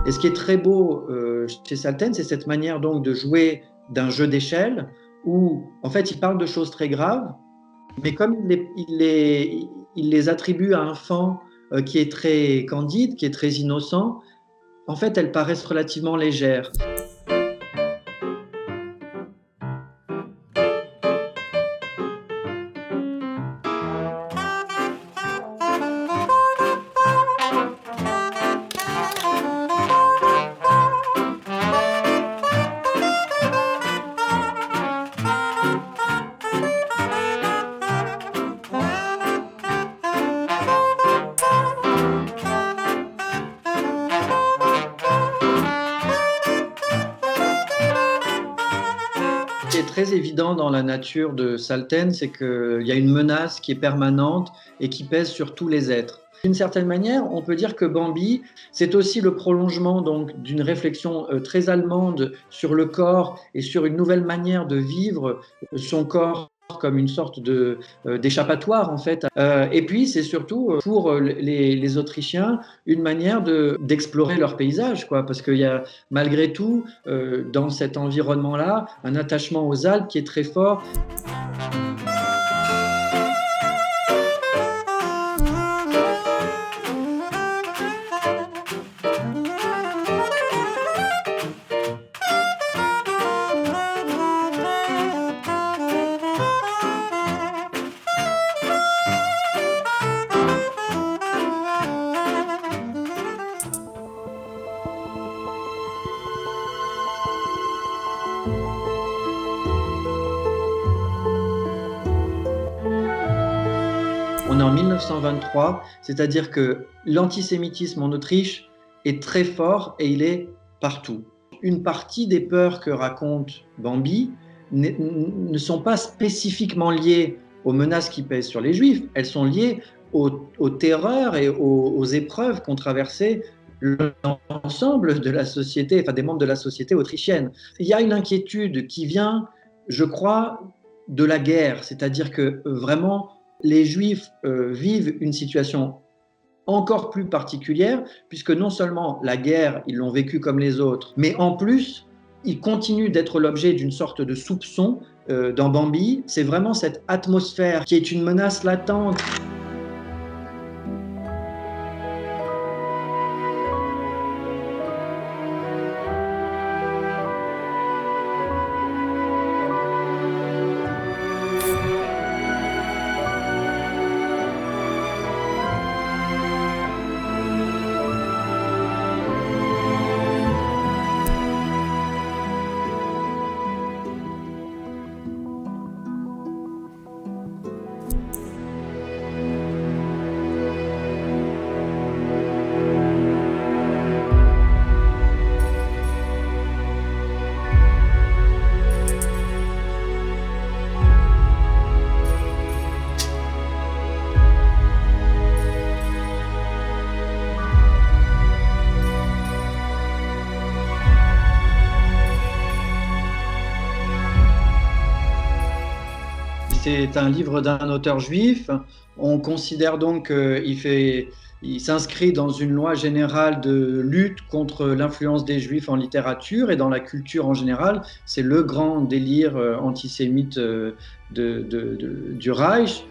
Et ce qui est très beau chez Salten, c'est cette manière donc de jouer d'un jeu d'échelle où en fait il parle de choses très graves, mais comme il les attribue à un fan qui est très candide, qui est très innocent, en fait elles paraissent relativement légères. Ce qui est très évident dans la nature de Salten, c'est qu'il y a une menace qui est permanente et qui pèse sur tous les êtres. D'une certaine manière, on peut dire que Bambi, c'est aussi le prolongement donc d'une réflexion très allemande sur le corps et sur une nouvelle manière de vivre son corps comme une sorte d'échappatoire en fait. Et puis c'est surtout pour les Autrichiens une manière d'explorer leur paysage, quoi, parce qu'il y a malgré tout dans cet environnement-là un attachement aux Alpes qui est très fort. On est en 1923, c'est-à-dire que l'antisémitisme en Autriche est très fort et il est partout. Une partie des peurs que raconte Bambi ne sont pas spécifiquement liées aux menaces qui pèsent sur les Juifs, elles sont liées aux terreurs et aux épreuves qu'ont traversées l'ensemble de la société, enfin des membres de la société autrichienne. Il y a une inquiétude qui vient, je crois, de la guerre, c'est-à-dire que vraiment les Juifs vivent une situation encore plus particulière, puisque non seulement la guerre, ils l'ont vécue comme les autres, mais en plus, ils continuent d'être l'objet d'une sorte de soupçon dans Bambi. C'est vraiment cette atmosphère qui est une menace latente. C'est un livre d'un auteur juif. On considère donc qu'il s'inscrit dans une loi générale de lutte contre l'influence des Juifs en littérature et dans la culture en général. C'est le grand délire antisémite du Reich.